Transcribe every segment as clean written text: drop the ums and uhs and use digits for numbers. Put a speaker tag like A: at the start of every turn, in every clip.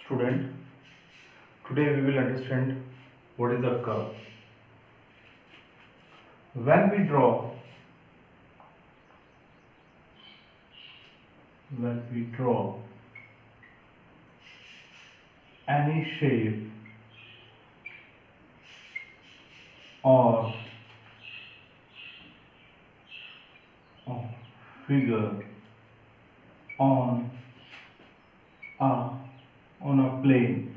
A: Student, today we will understand what is a curve. When we draw, any shape or figure on a plane.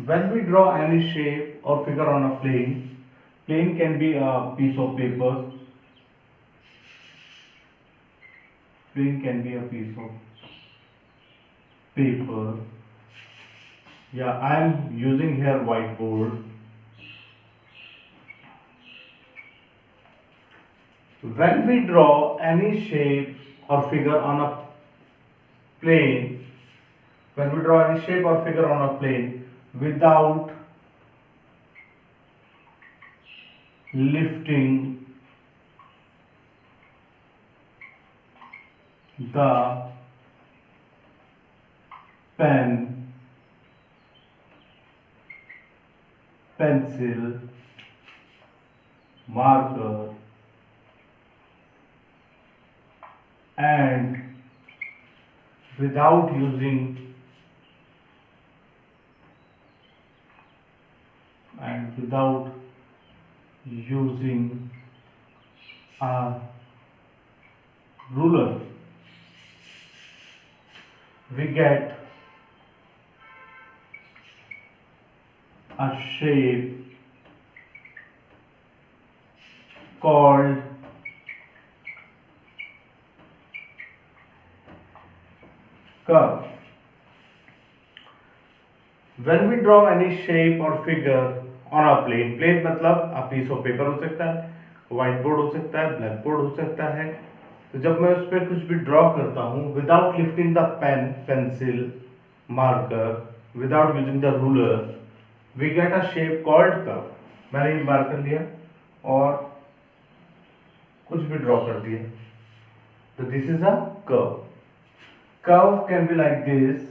A: When we draw any shape or figure on a plane, plane can be a piece of paper. Plane can be a piece of paper. Yeah, I am using here whiteboard. When we draw any shape or figure on a plane, without lifting the pen, pencil, marker, and without using a ruler, we get a shape called curve. When we draw any shape or figure on a plane, plane मतलब a piece of paper हो सकता है, white board हो सकता है, black board हो सकता है. तो जब मैं उस पर कुछ भी ड्रॉ करता हूँ, without lifting the pen, pencil, marker, without using the ruler, we get a shape called curve. मैंने ये मार्कर लिया और कुछ भी ड्रॉ कर दिया, तो this is a curve. Curve can be like this.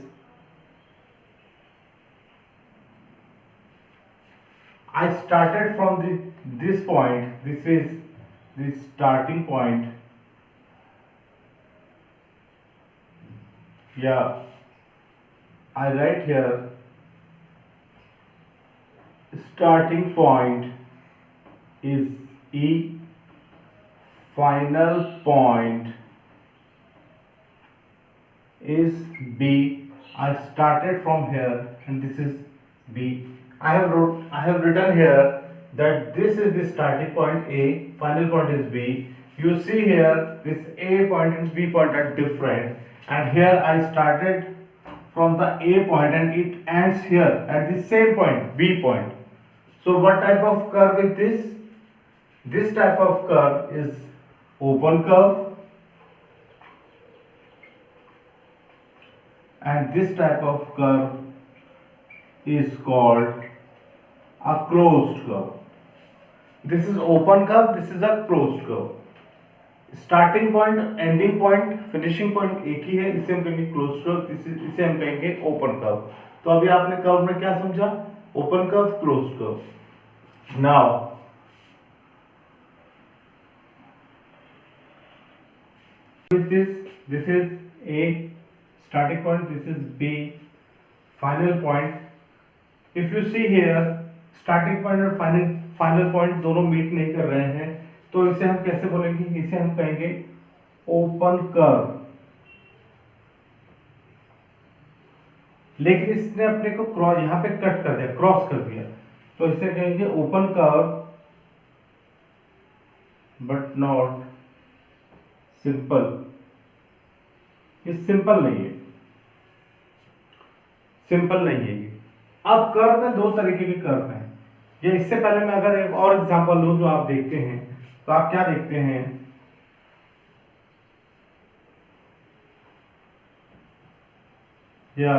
A: I started from this point. This is the starting point. Yeah, I write here starting point is E, final point is B. I started from here and this is B. I have written here that this is the starting point A, final point is B. You see here this A point and B point are different, and here I started from the A point and it ends here at the same point, B point. So what type of curve is this? This type of curve is open curve, and this type of curve is called a closed curve. This is open curve, this is a closed curve. Starting point, ending point, finishing point एक ही है, इसे हम कहेंगे closed curve, इसे हम कहेंगे open curve. तो अभी आपने कर्व में क्या समझा? Open curve, closed curve. Now this is A starting point, this is B final point. If you see here, starting point और फाइनल पॉइंट दोनों मीट नहीं कर रहे हैं, तो इसे हम कैसे बोलेंगे? इसे हम कहेंगे ओपन कर्व. लेकिन इसने अपने को क्रॉस यहां पे कट कर दिया, क्रॉस कर दिया, तो इसे कहेंगे open curve but not simple. ये सिंपल नहीं है, ये. अब कर्व में दो तरीके के कर्व हैं. ये इससे पहले मैं अगर एक और एग्जांपल लूं जो आप देखते हैं, तो आप क्या देखते हैं? या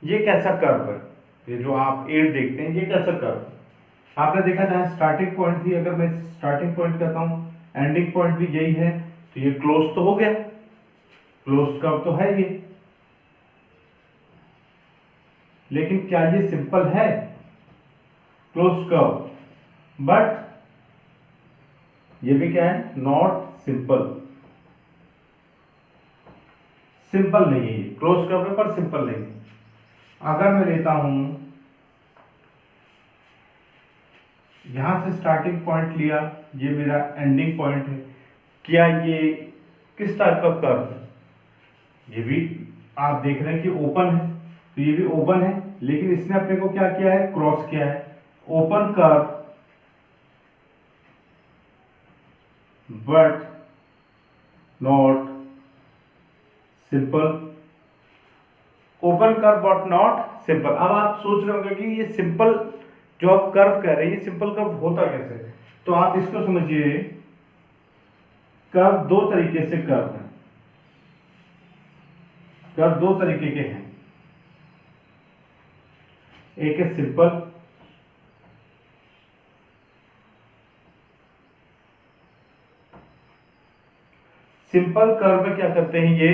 A: ये कैसा कर्व है? ये जो आप 8 देखते हैं, ये कैसा कर्व? आपने देखा जहां स्टार्टिंग पॉइंट थी, अगर मैं स्टार्टिंग पॉइंट कहता हूं, एंडिंग पॉइंट भी यही है, तो ये क्लोज तो हो गया, क्लोज कर्व तो है ये, लेकिन क्या ये सिंपल है क्लोज कर्व? बट ये भी क्या है, नॉट सिंपल, सिंपल नहीं है ये, क्लोज कर्व है पर सिंपल नहीं है। अगर मैं लेता हूं, यहां से स्टार्टिंग पॉइंट लिया, ये मेरा एंडिंग पॉइंट है, क्या ये किस टाइप का कर्व है? ये भी आप देख रहे हैं कि ओपन है, तो ये भी ओपन है, लेकिन इसने अपने को क्या किया है, क्रॉस किया है। Open curve but not simple, open curve but not simple. अब आप सोच रहे होंगे कि ये सिंपल जो आप कर्व कह रहे हैं, ये सिंपल कर्व होता कैसे? तो आप इसको समझिए, कर्व दो तरीके से कर्व है, कर्व दो तरीके के हैं, एक है सिंपल, सिंपल कर्व में क्या करते हैं ये,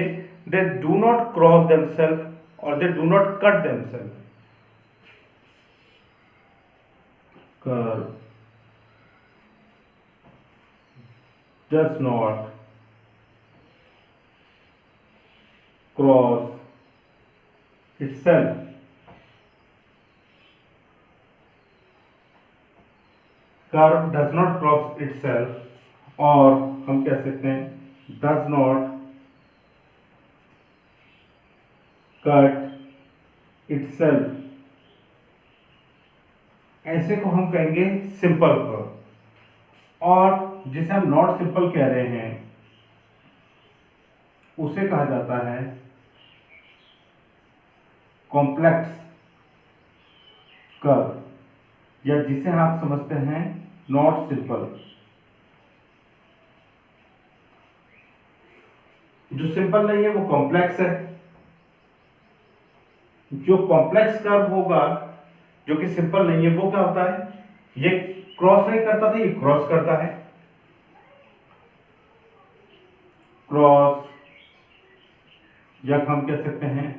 A: they do not cross themselves और they do not cut themselves. Curve does not cross itself, curve does not cross itself, और हम कह सकते हैं does not cut itself, ऐसे को हम कहेंगे सिंपल कर्व। और जिसे हम नॉट सिंपल कह रहे हैं उसे कहा जाता है कॉम्प्लेक्स कर्व, या जिसे आप समझते हैं नॉट सिंपल। जो सिंपल नहीं है वो कॉम्प्लेक्स है। जो कॉम्प्लेक्स कर्व होगा, जो कि सिंपल नहीं है, वो क्या होता है, ये क्रॉस नहीं करता था, ये क्रॉस करता है, क्रॉस, या हम कह सकते हैं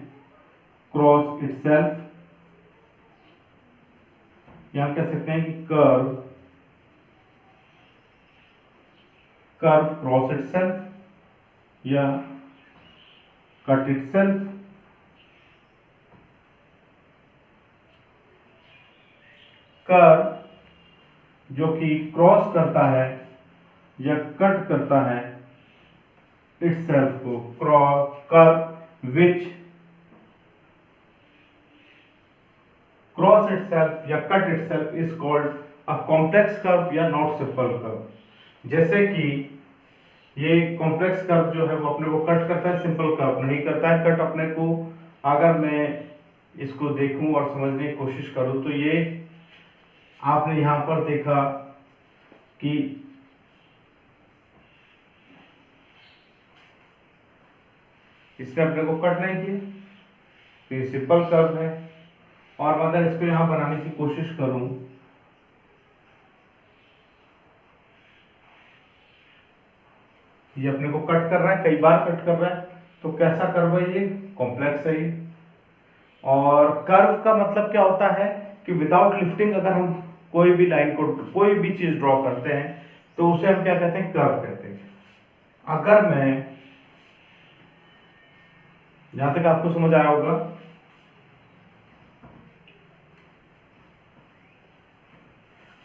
A: क्रॉस इटसेल्फ, या हम कह सकते हैं कि कर्व कर्व क्रॉस इटसेल्फ या कट इटसेल्फ। कर्व जो कि क्रॉस करता है या कट करता है इटसेल्फ को, कर्व विच क्रॉस इटसेल्फ या cut itself is called a complex curve या नॉट सिंपल कर्व। जैसे कि ये कॉम्प्लेक्स कर्व जो है वो अपने को कट करता है, सिंपल कर्व नहीं करता है कट अपने को। अगर मैं इसको देखूं और समझने की कोशिश करूं, तो ये आपने यहां पर देखा कि इसने अपने को कट नहीं किया, तो ये सिंपल कर्व है। और अगर इसको यहां बनाने की कोशिश करूं, ये अपने को कट कर रहा है, कई बार कट कर रहा है, तो कैसा कर्व है ये, कॉम्प्लेक्स है ये। और कर्व का मतलब क्या होता है कि विदाउट लिफ्टिंग अगर हम कोई भी लाइन को, कोई भी चीज ड्रॉ करते हैं, तो उसे हम क्या कहते हैं, कर्व कहते हैं। अगर मैं, जहां तक आपको समझ आया होगा,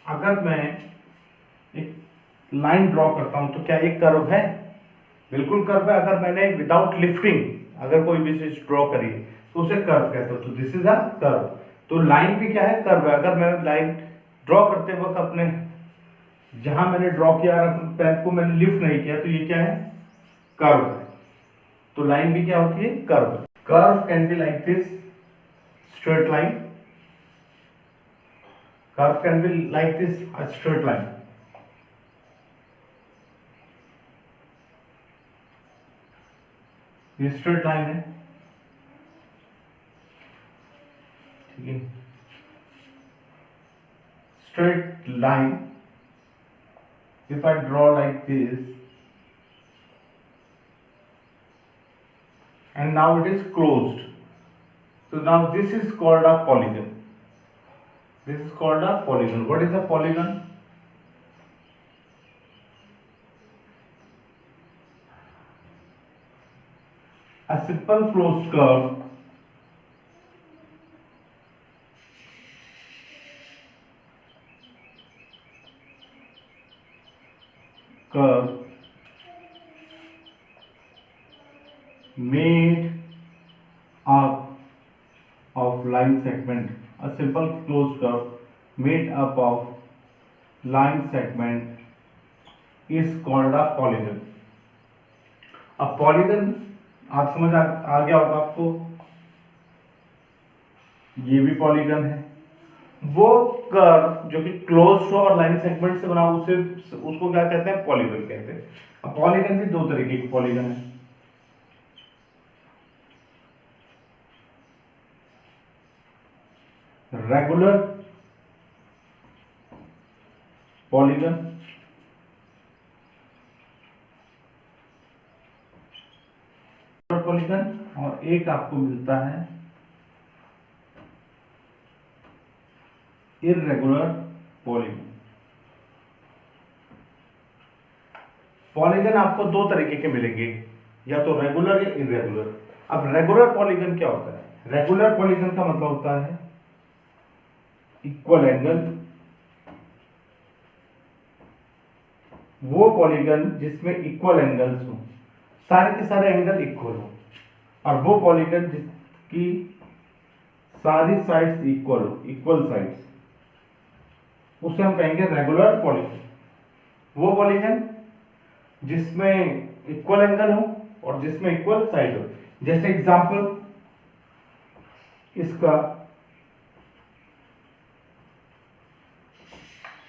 A: अगर मैं एक लाइन ड्रॉ करता हूं तो क्या ये कर्व है? बिल्कुल कर्व है। अगर मैंने विदाउट लिफ्टिंग अगर कोई भी चीज ड्रॉ करी तो उसे कर्व कहते हो, तो दिस इज अ कर्व। तो लाइन भी क्या है, कर्व है। अगर मैं लाइन ड्रॉ करते वक्त अपने जहां मैंने ड्रॉ किया, पेन को मैंने लिफ्ट नहीं किया, तो ये क्या है, कर्व है। तो लाइन भी क्या होती है, curve. Curve can be like this, straight line. Curve can be like this, a straight line. ये स्ट्रेट लाइन है, ठीक है। Straight line, if I draw like this, and now it is closed. So now this is called a polygon. This is called a polygon. What is a polygon? A simple closed curve made up of line segment. A simple closed curve made up of line segment is called a polygon. अब polygon आप समझ आ गया होगा आपको, ये भी polygon है। वो कर्व जो कि क्लोज हो और लाइन सेगमेंट से बना उसे उसको क्या कहते हैं? पॉलीगन कहते हैं। अब पॉलीगन भी दो तरीके के पॉलीगन है। रेगुलर पॉलीगन और एक आपको मिलता है इर्रेगुलर पॉलीगन। पॉलीगन आपको दो तरीके के मिलेंगे, या तो रेगुलर या इर्रेगुलर। अब रेगुलर पॉलीगन क्या होता है? रेगुलर पॉलीगन का मतलब होता है इक्वल एंगल। वो पॉलीगन जिसमें इक्वल एंगल्स हो, सारे के सारे एंगल इक्वल हो, और वो पॉलीगन जिसकी सारी साइड्स इक्वल हो, इक्वल साइड्स, उसे हम कहेंगे रेगुलर पॉलीगन। वो पॉलीगन जिसमें इक्वल एंगल हो और जिसमें इक्वल साइड हो। जैसे एग्जांपल इसका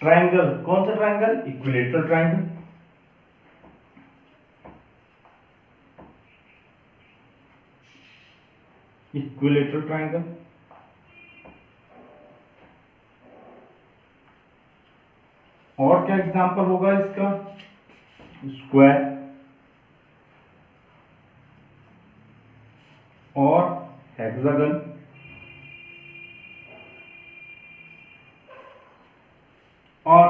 A: ट्रायंगल, कौन सा triangle? Equilateral triangle. Equilateral triangle. और क्या एग्जांपल होगा इसका? स्क्वायर और हेक्सागन और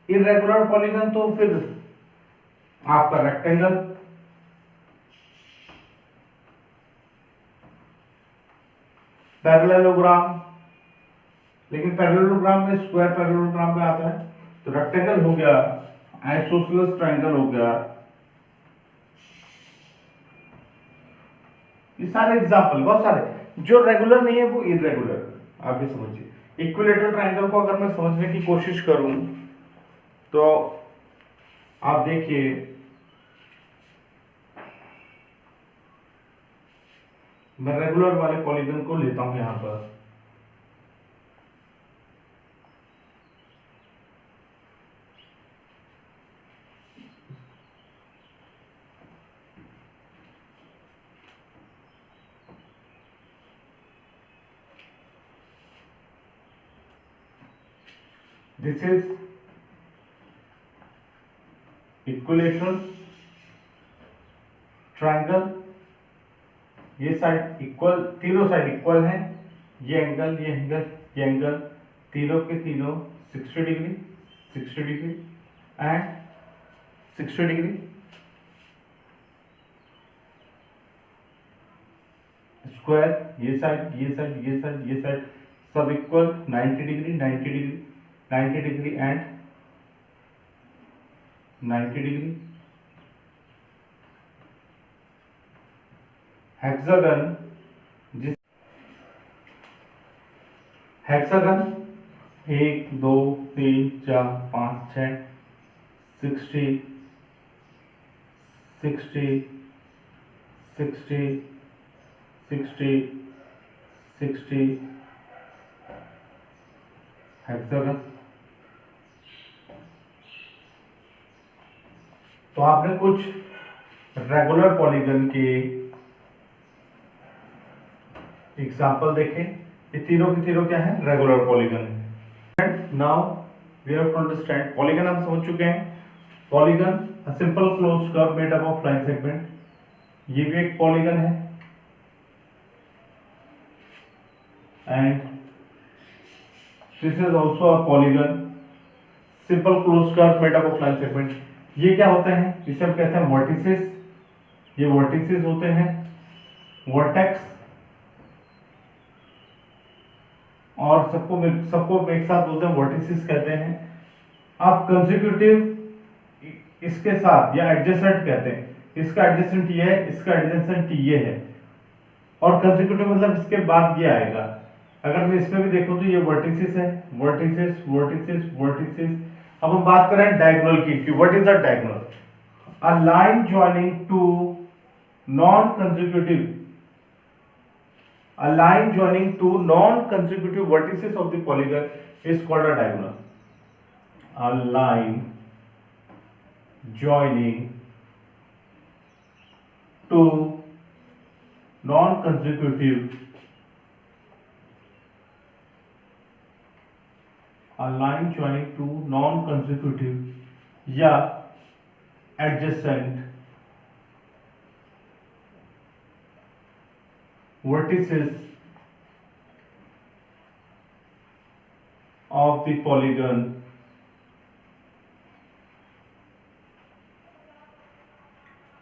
A: इर्रेगुलर पॉलीगन तो फिर आपका रेक्टेंगल, पैरेललोग्राम। लेकिन पैरेललोग्राम में स्क्वायर पैरेललोग्राम में आता है, तो रेक्टेंगल हो गया, आइसोसेलेस ट्रायंगल हो गया। ये सारे एग्जांपल, बहुत सारे। जो रेगुलर नहीं है वो इर्रेगुलर। आप ये समझिए, इक्विलेटरल ट्रायंगल को अगर मैं समझने की कोशिश करूं तो आप देखिए, मैं रेगुलर वाले पॉलीगन को लेता हूं यहां पर। This is equilateral triangle। ये साइड इक्वल, तीनों साइड इक्वल हैं। ये एंगल, ये एंगल, ये एंगल, तीनों के तीनों 60 degree, 60 degree and 60 degree. Square, ये साइड, ये साइड, ये साइड, ये साइड सब equal, 90 degree, 90 degree, 90 degree and 90 degree. Hexagon, जिस हेक्सागन 1 2 3 4 5 6 60 60 60 60 60 हेक्सागन। तो आपने कुछ रेगुलर पॉलीगन के एग्जाम्पल देखे। ये तीनों के तीनों क्या है? Regular polygon. Now we have to understand polygon. हम समझ चुके हैं polygon, a simple closed curve made up of line segment. ये भी एक पॉलीगन है, and this is also a polygon, simple close curve made up of line segment. ये क्या होते हैं, इसे हम कहते हैं वर्टिसेस, ये वर्टिसेस होते हैं, वर्टेक्स, और सबको एक साथ बोलते हैं वर्टिसेस कहते हैं। अब कंसेक्यूटिव इसके साथ या एडजेसेंट कहते हैं, इसका एडजेसेंट ये है, इसका एडजेसेंट ये है, और कंसेक्यूटिव मतलब इसके बाद ये आएगा। अगर मैं इसमें भी देखूं तो ये वर्टिसेस है, वर्टिसेस वर्टिसेस वर्टिसेस। अब हम बात करें डायगोनल की, what is a diagonal? A line joining two non consecutive, a line joining two non-consecutive vertices of the polygon is called a diagonal. A line joining two non-consecutive, a line joining two non-consecutive या adjacent vertices of the polygon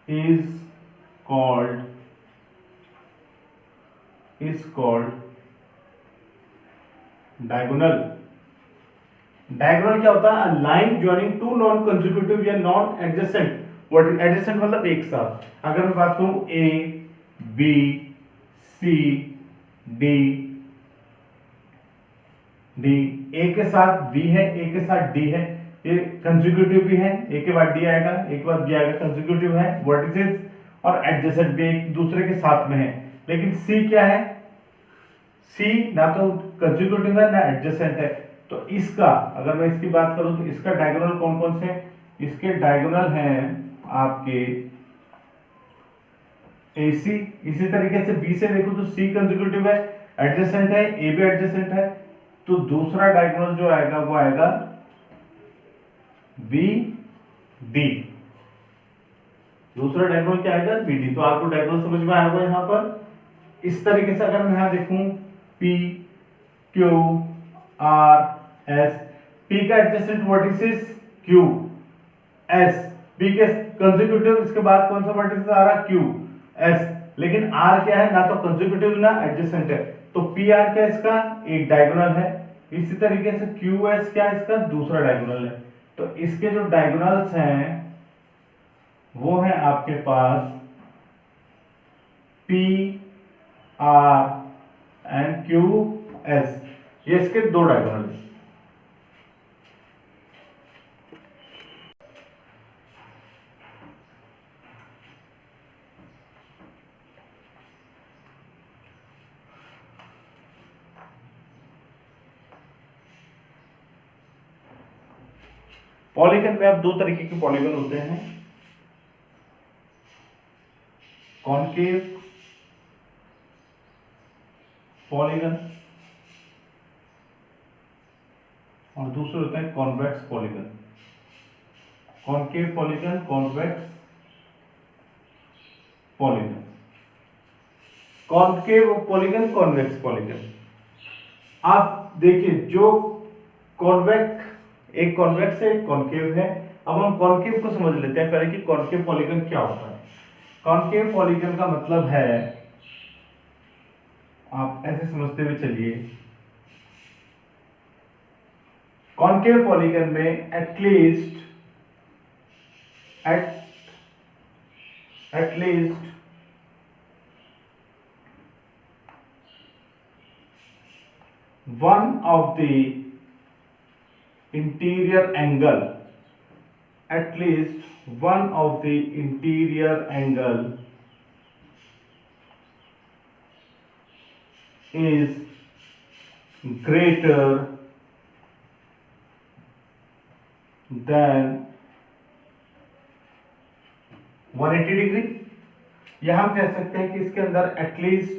A: is called diagonal. Diagonal क्या होता है? Line joining two non consecutive या non adjacent, what adjacent मतलब एक साथ। अगर मैं बात करूं A B C D, D A के साथ बी है, ए के साथ डी है, ये कंसेक्यूटिव भी है, ए के बाद डी आएगा, ए के बाद बी आएगा, कंसेक्यूटिव है, वर्टिसेस और एडजेसेंट भी एक दूसरे के साथ में है। लेकिन सी क्या है? सी ना तो कंसेक्यूटिव है ना एडजेसेंट है। तो इसका अगर मैं इसकी बात करूं तो इसका डायगोनल कौन कौन से? इसके डायगोनल हैं आपके AC, इसी तरीके से B से देखो तो C कंसेक्यूटिव है, एडजेसेंट है, A भी एडजेसेंट है, तो दूसरा डायगोनल जो आएगा वो आएगा BD। दूसरा डायगोनल क्या आएगा? BD। तो आपको डायगोनल समझ में आया होगा यहाँ पर। इस तरीके से अगर मैं यहाँ देखूं P Q R S, P का adjacent vertices Q S, P के कंसेक्यूटिव इसके बाद कौन सा वर्टिसेस आ रहा? Q S, लेकिन R क्या है? ना तो कंसेक्यूटिव ना एडजेसेंट है, तो PR क्या इसका? एक डायगोनल है। इसी तरीके से QS क्या इसका? दूसरा डायगोनल है। तो इसके जो डायगोनल्स हैं वो है आपके पास P R एंड QS, ये इसके दो डायगोनल है। पॉलीगन में अब दो तरीके के पॉलीगन होते हैं, कॉनकेव पॉलीगन और दूसरे होते हैं convex polygon. Concave polygon, convex polygon, concave polygon, convex polygon. आप देखिए जो कॉन्वेक्स, एक कॉन्वेक्स है, एक कॉनकेव है। अब हम कॉनकेव को समझ लेते हैं पहले कि कॉनकेव पॉलीगन क्या होता है। कॉनकेव पॉलीगन का मतलब है, आप ऐसे समझते हुए चलिए, कॉनकेव पॉलीगन में at least one of the interior angle, at least one of the interior angle is greater than 180 degree. या हम कह सकते हैं कि इसके अंदर एटलीस्ट,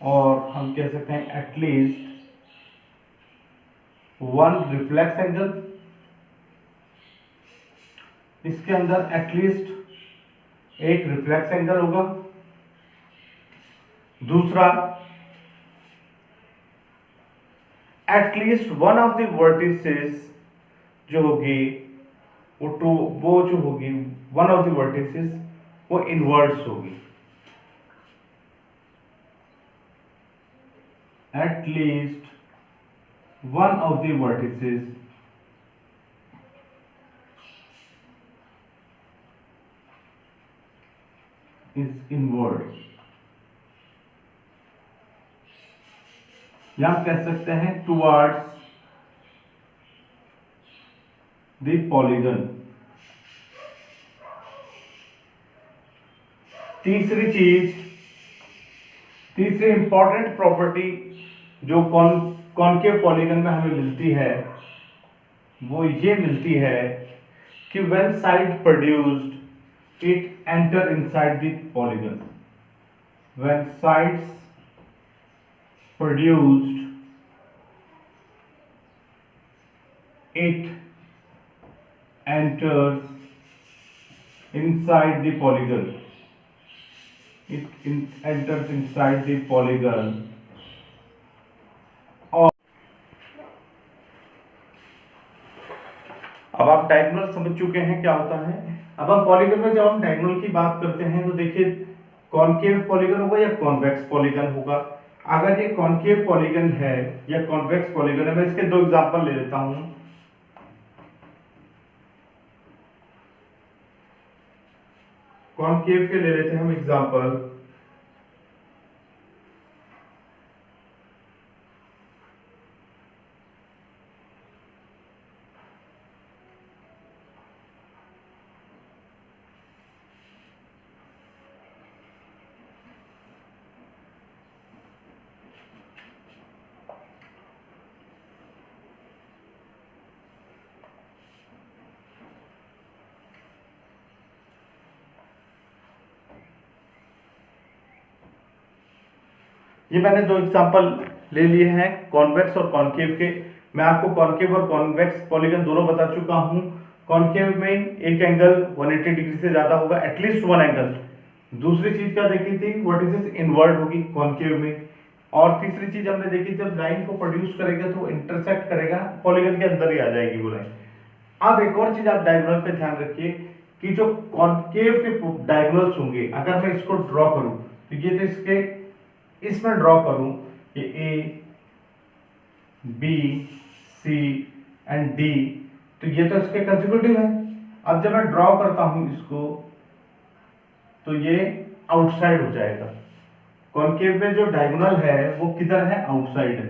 A: और हम कह सकते हैं एटलीस्ट वन रिफ्लेक्स एंगल, इसके अंदर एटलीस्ट एक रिफ्लेक्स एंगल होगा, दूसरा at least one of the vertices जो होगी वो जो होगी वन ऑफ द वर्टिसेस वो इनवर्ट्स होगी, at least one of the vertices is inward. या कह सकते हैं टुवर्ड्स द पॉलीगन। तीसरी इंपॉर्टेंट प्रॉपर्टी जो कॉनकेव पॉलीगन में हमें मिलती है वो ये मिलती है कि when side produced it enter inside the polygon. When sides produced it enters inside the polygon. Enters inside the polygon. और अब आप डायगोनल समझ चुके हैं क्या होता है। अब हम पॉलीगन में जब हम डायगोनल की बात करते हैं तो देखिए कॉनकेव पॉलीगन होगा या कॉन्वेक्स पॉलीगन होगा। अगर ये कॉनकेव पॉलीगन है या कॉन्वेक्स पॉलीगन है, मैं इसके दो एग्जांपल ले लेता हूं। कॉनकेव के ले लेते हैं हम एग्जांपल। ये मैंने दो एग्जांपल ले लिए हैं कॉन्वेक्स और कॉनकेव के। मैं आपको कॉनकेव और कॉन्वेक्स पॉलीगन दोनों बता चुका हूं। कॉनकेव में एक एंगल 180 डिग्री से ज्यादा होगा, एटलीस्ट वन एंगल। दूसरी चीज क्या देखी थी, वर्टिसेस इनवर्ट होगी कॉनकेव में। और तीसरी चीज हमने देखी जब लाइन को प्रोड्यूस करेगा तो इंटरसेक्ट करेगा पॉलीगन के अंदर ही आ जाएगी वो लाइन। अब एक और चीज आप डायगोनल पे ध्यान रखिए कि जो कॉनकेव के डायगोनल्स होंगे, अगर मैं इसको ड्रॉ करूं तो ये तो इसमें ड्रॉ करूं ये A B C and D, तो ये तो इसके कंसेक्यूटिव है। अब जब मैं ड्रॉ करता हूं इसको तो ये आउटसाइड हो जाएगा। कॉनकेव में जो डायगोनल है वो किधर है, आउटसाइड है।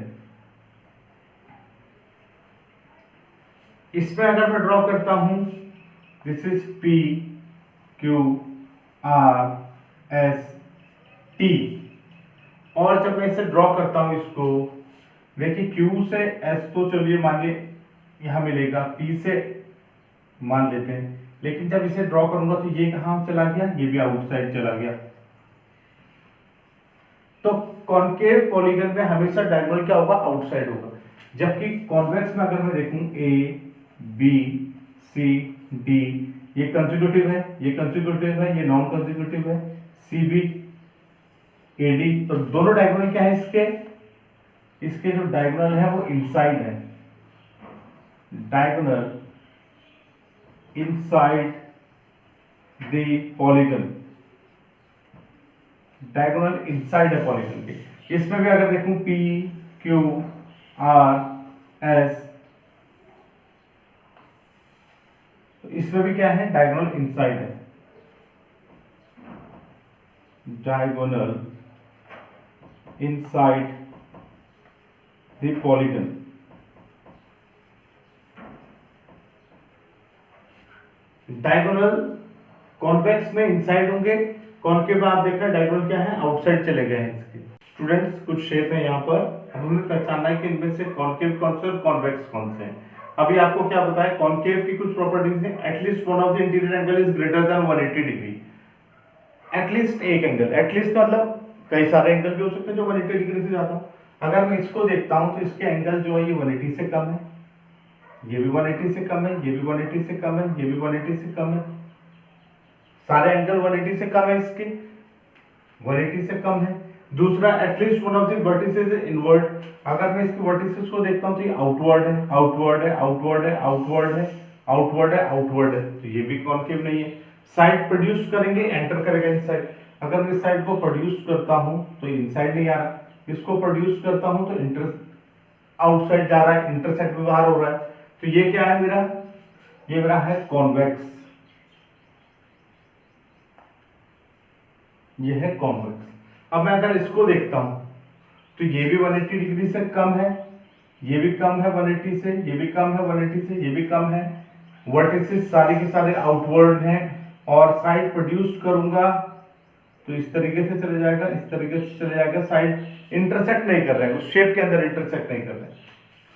A: इसमें अगर मैं ड्रॉ करता हूं this is P Q R S T, और जब मैं इसे ड्रॉ करता हूं इसको, देखिए Q से S तो चलिए मानिए यहां मिलेगा, P से मान लेते हैं, लेकिन जब इसे ड्रॉ करूंगा तो ये कहां चला गया, ये भी आउटसाइड चला गया। तो कॉनकेव पॉलीगन में हमेशा डायगोनल क्या होगा, आउटसाइड होगा। जबकि कॉन्वेक्स में अगर मैं देखूं A B C D, ये कंसेक्यूटिव है, ये कंसेक्यूटिव है, ये नॉन कंसेक्यूटिव है, C B AD, तो दोनों डायगोनल क्या है इसके जो डायगोनल है वो इनसाइड है। Diagonal inside the polygon, diagonal inside है पॉलीगन के। इसमें भी अगर देखूं P Q R S, तो इसमें भी क्या है, डायगोनल इनसाइड है। Diagonal inside the polygon। Diagonal convex में इनसाइड होंगे, कॉनकेव में आप देख रहे हैं डायगोनल क्या है, आउटसाइड चले गए हैं इसके। स्टूडेंट्स कुछ शेप है यहाँ पर, हमें पहचानना है कि इनमें से कॉनकेव कौन से और कॉन्वेक्स कौन से हैं। अभी आपको क्या बताया, कॉनकेव की कुछ प्रॉपर्टीज हैं, at least one of the interior angle is greater than 180 degree. At least एक एंगल, एटलीस्ट मतलब कई सारे एंगल भी हो सकते हैं जो 180 डिग्री से ज्यादा। अगर मैं इसको देखता हूं तो इसके एंगल जो है ये 180 से कम है, ये भी 180 से कम है, ये भी 180 से कम है, ये भी 180 से कम है। सारे एंगल 180 से कम है, इसके 180 से कम है। दूसरा, at least one of the vertices is inward. अगर मैं इसके वर्टिसेस को देखता हूं तो ये आउटवर्ड है, आउटवर्ड है, आउटवर्ड है, आउटवर्ड है, आउटवर्ड है, आउटवर्ड है, तो ये भी कॉन्केव नहीं है। साइड प्रोड्यूस करेंगे, एंटर करेगा इनसाइड। अगर मैं इस साइड को प्रोड्यूस करता हूं तो इनसाइड नहीं आ रहा, इसको प्रोड्यूस करता हूं तो इंटर आउटसाइड जा रहा है, इंटरसेक्ट में बाहर हो रहा है। तो ये क्या है मेरा, ये मेरा है कॉन्वेक्स, ये है कॉन्वेक्स। अब मैं अगर इसको देखता हूं तो ये भी 180 डिग्री से कम है, ये भी कम है 180 से, ये भी कम है 180 से, ये भी कम है। वर्टिसेस सारे के सारे आउटवर्ड हैं, और साइड प्रोड्यूस करूंगा तो इस तरीके से चले जाएगा, इस तरीके से चले जाएगा, साइड इंटरसेक्ट नहीं कर रहे हैं, उस शेप के अंदर इंटरसेक्ट नहीं कर रहे हैं।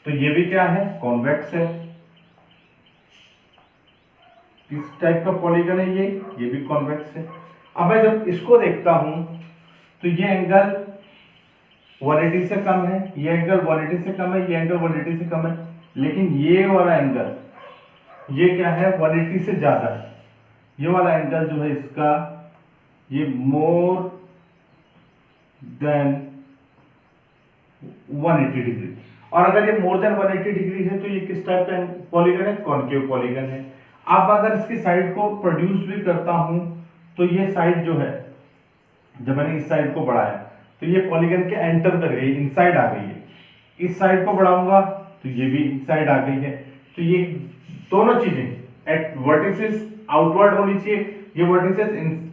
A: तो ये भी क्या है, कॉन्वेक्स है। इस टाइप का पॉलीगन है ये भी कॉन्वेक्स है। अब मैं जब इसको देखता हूं तो ये एंगल 180 से कम है, ये एंगल 180 से कम है, ये एंगल 180 से कम है, लेकिन ये वाला एंगल ये क्या है, 180 से ज्यादा है। ये वाला एंगल जो है इसका, ये मोर देन 180 डिग्री। और अगर ये मोर देन 180 डिग्री है तो ये किस टाइप का पॉलीगन है, कॉन्केव पॉलीगन है। अब अगर इसकी साइड को प्रोड्यूस भी करता हूं तो ये साइड जो है, जब मैंने इस साइड को बढ़ाया तो ये पॉलीगन के एंटर कर गई, इनसाइड आ गई है। इस साइड को बढ़ाऊंगा तो ये भी इनसाइड आ गई है। तो ये दोनों चीजें एट वर्टिसेस आउटवर्ड होनी चाहिए, ये वर्टिसेस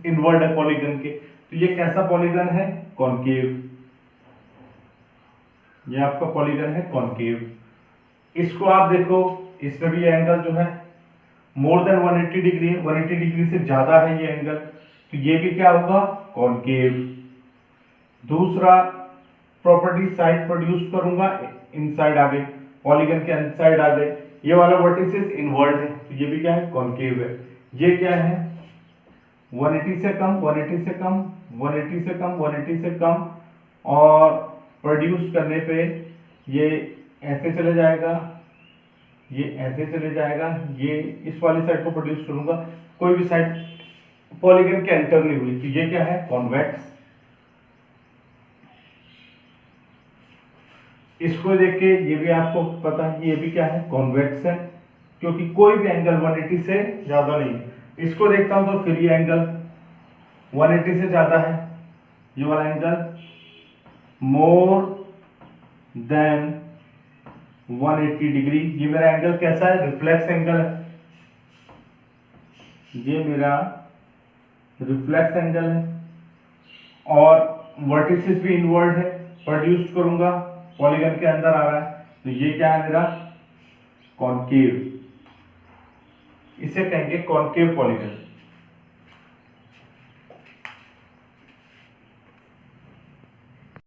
A: इनवर्ड है पॉलीगन के। तो ये कैसा पॉलीगन है, कॉन्केव। ये आपका पॉलीगन है कॉन्केव। इसको आप देखो, इसमें भी एंगल जो है मोर देन 180 डिग्री है, 180 डिग्री से ज्यादा है ये एंगल, तो ये भी क्या होगा, कॉन्केव। दूसरा प्रॉपर्टी, साइड प्रोड्यूस करूंगा, इनसाइड आ गई, पॉलीगन के इनसाइड आ गए। ये वाला वर्टिसेस इनवर्ड है, तो ये भी क्या है, कॉन्केव है। ये क्या है, 180 से कम, 180 से कम, 180 से कम, 180 से कम, और प्रोड्यूस करने पे ये ऐसे चले जाएगा, ये ऐसे चले जाएगा, ये इस वाली साइड को प्रोड्यूस करूंगा, कोई भी साइड पॉलीगन के एंटर नहीं हुई, तो ये क्या है, कॉन्वेक्स। इसको देख के ये भी आपको पता है कि ये भी क्या है, कॉन्वेक्स है, क्योंकि कोई भी एंगल 180 से ज्यादा नहीं है। इसको देखता हूं तो फिर ये एंगल 180 से ज्यादा है, ये वाला एंगल मोर देन 180 डिग्री। ये मेरा एंगल कैसा है, रिफ्लेक्स एंगल है, ये मेरा रिफ्लेक्स एंगल है, और वर्टिसेस भी इनवर्ड है, प्रोड्यूस करूंगा, पॉलीगन के अंदर आ रहा है, तो ये क्या है मेरा, कॉन्केव। इसे कहेंगे कॉन्केव पॉलीगन।